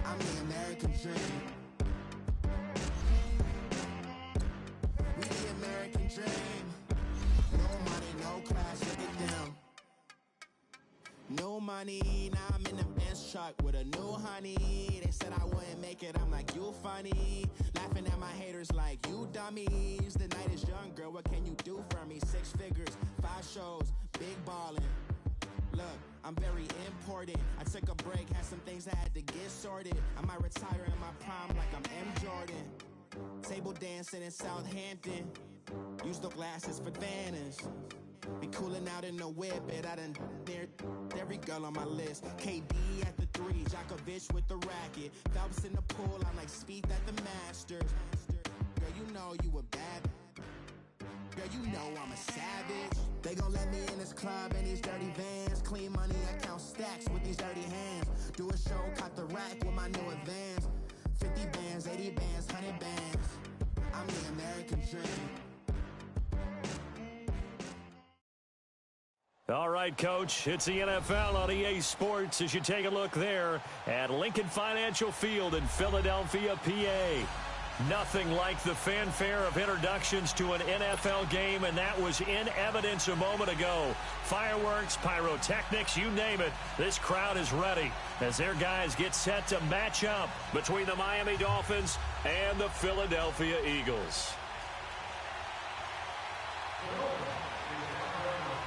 I'm the American dream. We the American dream. No money, no class, look at them. No money, now I'm in the Benz truck with a new honey. They said I wouldn't make it, I'm like, you funny. Laughing at my haters like, you dummies. The night is young, girl, what can you do for me? 6 figures, 5 shows, big ballin'. Look, I'm very important. I took a break, had some things I had to get sorted. I might retire in my prime like I'm M. Jordan. Table dancing in Southampton. Use the glasses for Vanish. Be cooling out in the whip, and I done near every girl on my list. KD at the 3, Djokovic with the racket. Phelps in the pool, I'm like Speed at the Masters. Girl, you know you a bad. Girl, you know I'm a savage. They gon' let me in this club in these dirty vans. Clean money, I count stacks with these dirty hands. Do a show, cut the rack with my new advance. 50 bands, 80 bands, 100 bands. I'm the American dream. All right, Coach, it's the NFL on EA Sports as you take a look there at Lincoln Financial Field in Philadelphia, PA. Nothing like the fanfare of introductions to an NFL game, and that was in evidence a moment ago. Fireworks, pyrotechnics, you name it. This crowd is ready as their guys get set to match up between the Miami Dolphins and the Philadelphia Eagles.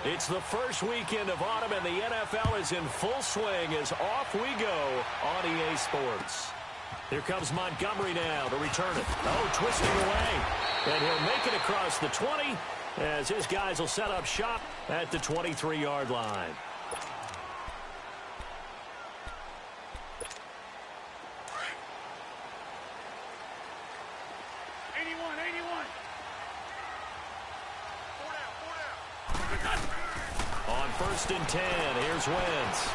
It's the first weekend of autumn, and the NFL is in full swing as off we go on EA Sports. Here comes Montgomery now to return it. Oh, twisting away. And he'll make it across the 20 as his guys will set up shop at the 23-yard line. On 1st and 10, here's Wentz.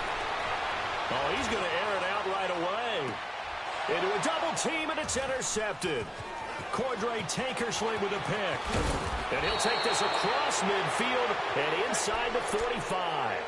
Oh, he's going to air it out right away. Into a double team, and it's intercepted. Cordray Tankersley with a pick. And he'll take this across midfield and inside the 45.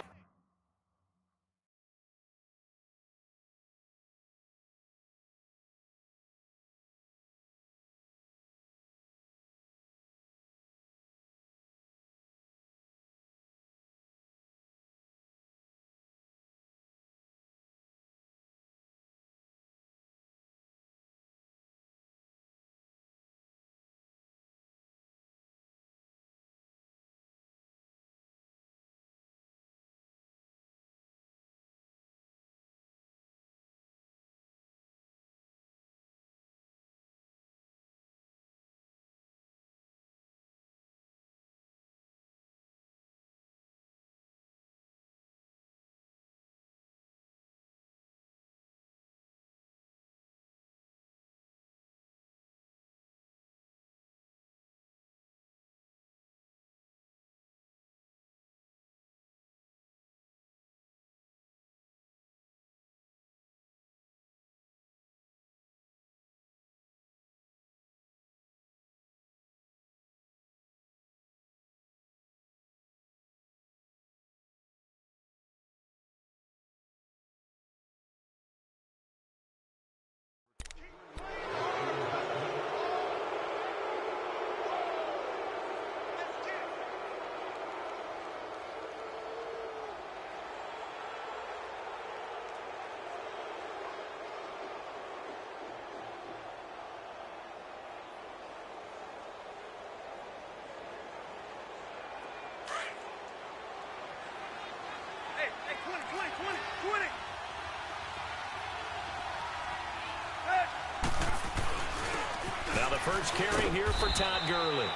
Now the first carry here for Todd Gurley.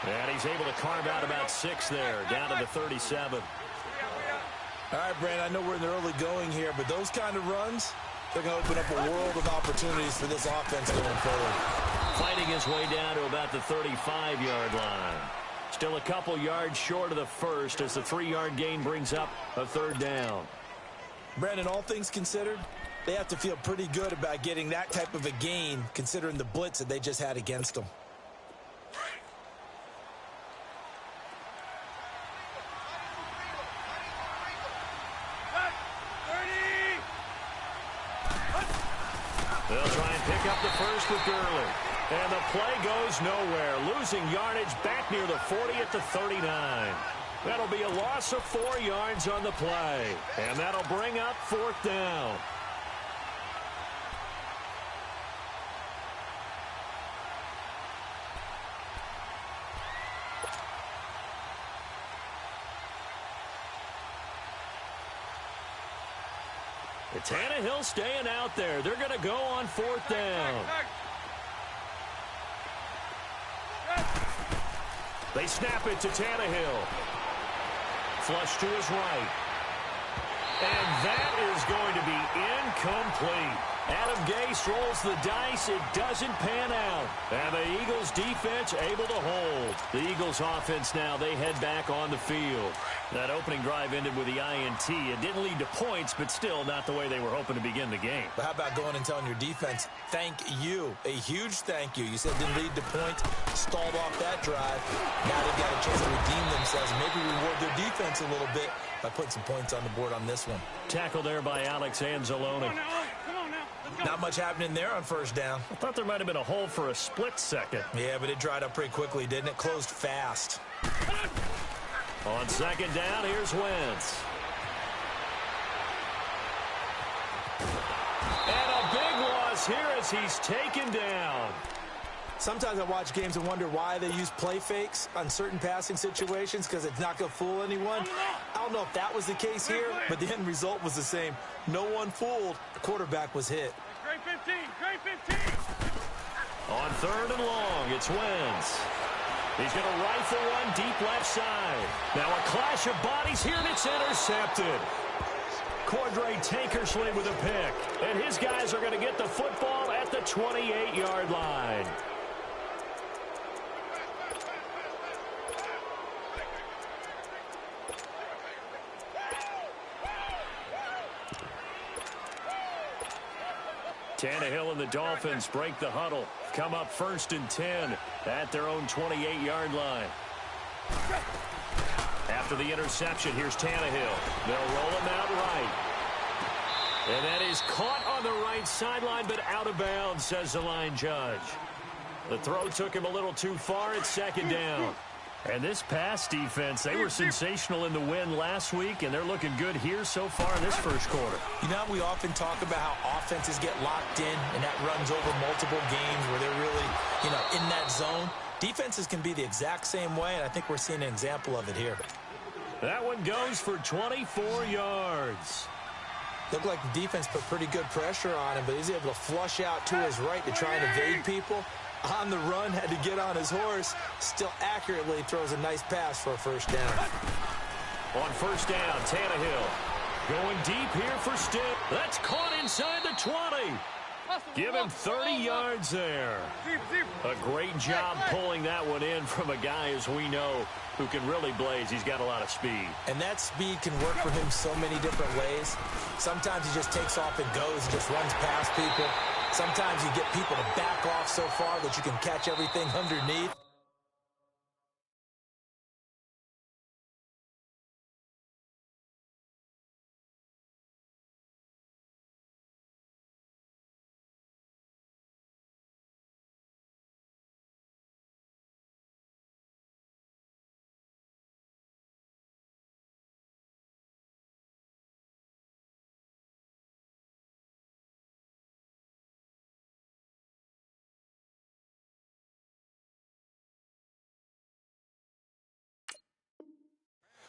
And he's able to carve out about 6 there, down to the 37. All right, Brandon, I know we're in the early going here, but those kind of runs, they're going to open up a world of opportunities for this offense going forward. Fighting his way down to about the 35-yard line. Still a couple yards short of the first as the 3-yard gain brings up a 3rd down. Brandon, all things considered, they have to feel pretty good about getting that type of a gain considering the blitz that they just had against them. They'll try and pick up the first with Gurley. And the play goes nowhere. Losing yardage back near the 40 at the 39. That'll be a loss of 4 yards on the play. And that'll bring up 4th down. Tannehill staying out there. They're going to go on 4th down. They snap it to Tannehill. Flush to his right. And that is going to be incomplete. Adam Gase rolls the dice. It doesn't pan out. And the Eagles defense able to hold. The Eagles offense now, they head back on the field. That opening drive ended with the INT. It didn't lead to points, but still not the way they were hoping to begin the game. But how about going and telling your defense, thank you, a huge thank you. You said it didn't lead to points, stalled off that drive. Now they've got a chance to redeem themselves and maybe reward their defense a little bit by putting some points on the board on this one. Tackle there by Alex Anzalone. Not much happening there on 1st down. I thought there might have been a hole for a split second. Yeah, but it dried up pretty quickly, didn't it? Closed fast. On 2nd down, here's Wentz. And a big loss here as he's taken down. Sometimes I watch games and wonder why they use play fakes on certain passing situations because it's not going to fool anyone. I don't know if that was the case here, but the end result was the same. No one fooled. The quarterback was hit. Great 15, great 15. On 3rd and long, it's Wentz. He's going to rifle one deep left side. Now a clash of bodies here, and it's intercepted. Cordray Tankersley with a pick. And his guys are going to get the football at the 28-yard line. Tannehill and the Dolphins break the huddle. Come up 1st and 10 at their own 28-yard line. After the interception, here's Tannehill. They'll roll him out right. And that is caught on the right sideline, but out of bounds, says the line judge. The throw took him a little too far at 2nd down. And this pass defense, they were sensational in the win last week, and they're looking good here so far in this 1st quarter. You know, we often talk about how offenses get locked in, and that runs over multiple games where they're really, in that zone. Defenses can be the exact same way, and I think we're seeing an example of it here. That one goes for 24 yards. Looked like the defense put pretty good pressure on him, but he's able to flush out to his right to try and evade people. On the run, had to get on his horse. Still accurately throws a nice pass for a 1st down. On 1st down, Tannehill going deep here for Stitt. That's caught inside the 20. Give him 30 yards there. A great job pulling that one in from a guy, as we know, who can really blaze. He's got a lot of speed. And that speed can work for him so many different ways. Sometimes he just takes off and goes, just runs past people. Sometimes you get people to back off so far that you can catch everything underneath.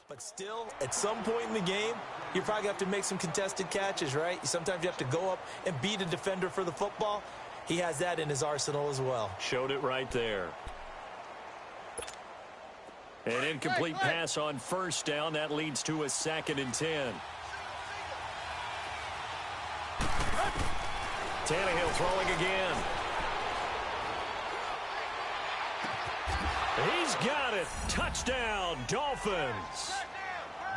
But still, at some point in the game, you probably have to make some contested catches, right? Sometimes you have to go up and beat a defender for the football. He has that in his arsenal as well. Showed it right there. An incomplete pass on 1st down. That leads to a 2nd and 10. Tannehill throwing again. He's got it. Touchdown, Dolphins.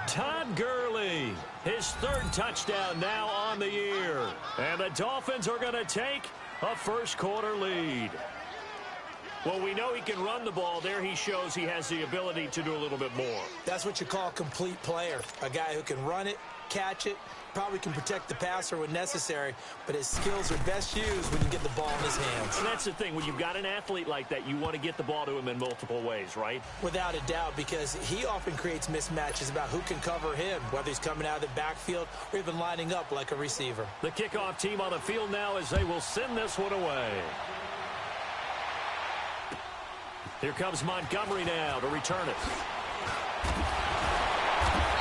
Todd Gurley, his 3rd touchdown now on the year. And the Dolphins are going to take a 1st quarter lead. Well, we know he can run the ball. There he shows he has the ability to do a little bit more. That's what you call a complete player. A guy who can run it, catch it, Probably can protect the passer when necessary, but his skills are best used when you get the ball in his hands. And that's the thing. When you've got an athlete like that, you want to get the ball to him in multiple ways, right? Without a doubt, because he often creates mismatches about who can cover him, whether he's coming out of the backfield or even lining up like a receiver. The kickoff team on the field now as they will send this one away. Here comes Montgomery now to return it.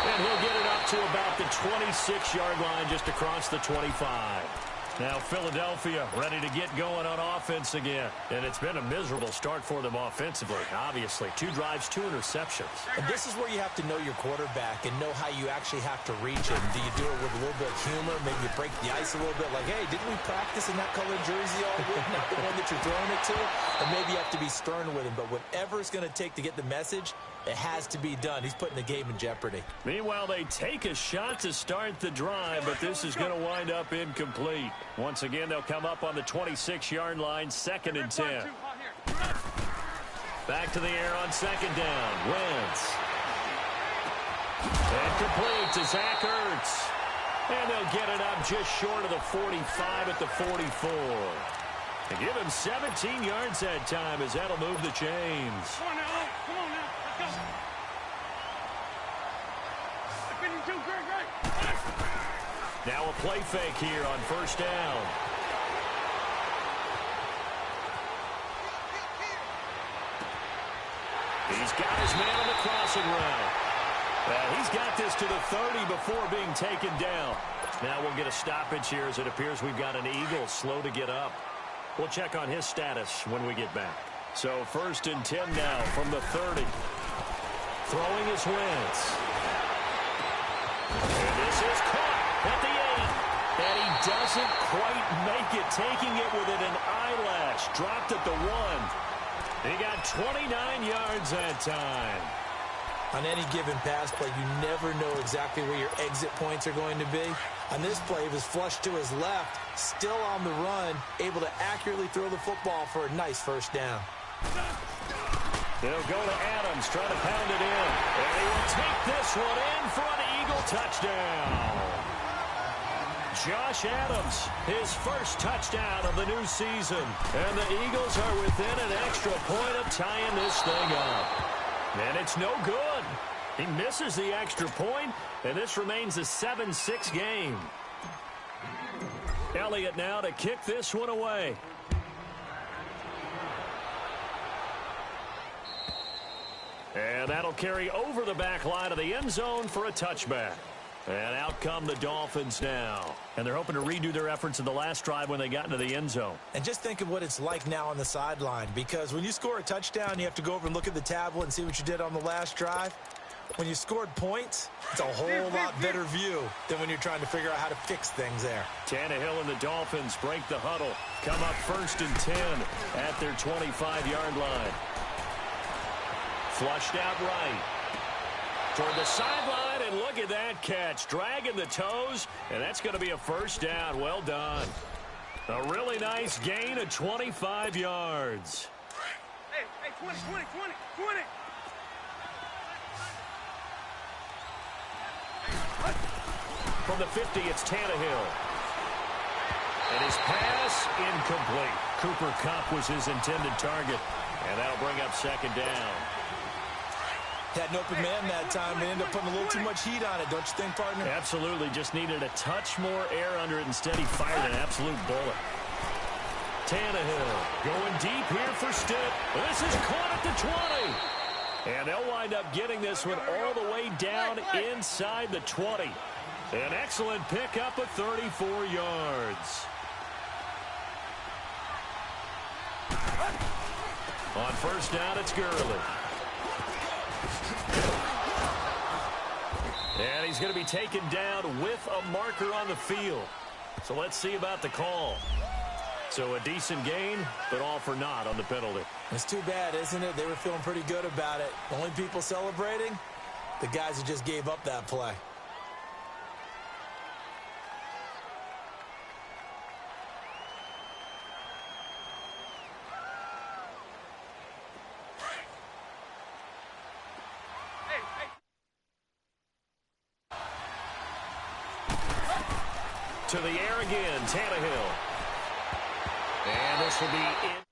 And he'll get it up to about the 26-yard line, just across the 25. Now Philadelphia ready to get going on offense again. And it's been a miserable start for them offensively, obviously. 2 drives, 2 interceptions. And this is where you have to know your quarterback and know how you actually have to reach him. Do you do it with a little bit of humor? Maybe you break the ice a little bit like, hey, didn't we practice in that colored jersey all week? Not the one that you're throwing it to? Or maybe you have to be stern with him. But whatever it's going to take to get the message, it has to be done. He's putting the game in jeopardy. Meanwhile, they take a shot to start the drive, but this is going to wind up incomplete. Once again, they'll come up on the 26-yard line, 2nd and 10. Back to the air on 2nd down. Wentz. And complete to Zach Ertz. And they'll get it up just short of the 45 at the 44. They give him 17 yards that time as that'll move the chains. Come on now. Come on now. Let's go. Great. Now a play fake here on 1st down. He's got his man on the crossing route. He's got this to the 30 before being taken down. Now we'll get a stoppage here as it appears we've got an Eagle slow to get up. We'll check on his status when we get back. So 1st and 10 now from the 30. Throwing his Wentz. And this is caught at the 8. And he doesn't quite make it, taking it within an eyelash. Dropped at the 1. He got 29 yards that time. On any given pass play, you never know exactly where your exit points are going to be. On this play, he was flushed to his left, still on the run, able to accurately throw the football for a nice 1st down. They'll go to Adams, trying to pound it in. And he will take this one in for an Eagle touchdown. Josh Adams, his first touchdown of the new season. And the Eagles are within an extra point of tying this thing up. And it's no good. He misses the extra point, and this remains a 7-6 game. Elliott now to kick this one away. And that'll carry over the back line of the end zone for a touchback. And out come the Dolphins now. And they're hoping to redo their efforts in the last drive when they got into the end zone. And just think of what it's like now on the sideline, because when you score a touchdown, you have to go over and look at the tablet and see what you did on the last drive. When you scored points, it's a whole lot better view than when you're trying to figure out how to fix things there. Tannehill and the Dolphins break the huddle. Come up 1st and 10 at their 25-yard line. Flushed out right. Toward the sideline, and look at that catch. Dragging the toes, and that's going to be a 1st down. Well done. A really nice gain of 25 yards. Hey, 20. From the 50, it's Tannehill. And his pass incomplete. Cooper Kupp was his intended target, and that'll bring up 2nd down. Had an open man that time. They ended up putting a little too much heat on it, don't you think, partner? Absolutely. Just needed a touch more air under it. Instead, he fired an absolute bullet. Tannehill going deep here for Stitt. This is caught at the 20. And they'll wind up getting this one all the way down inside the 20. An excellent pickup of 34 yards. On 1st down, it's Gurley. And he's going to be taken down with a marker on the field. So let's see about the call. So a decent gain, but all for naught on the penalty. It's too bad, isn't it? They were feeling pretty good about it. Only people celebrating, the guys who just gave up that play. To the air again, Tannehill. And this will be in.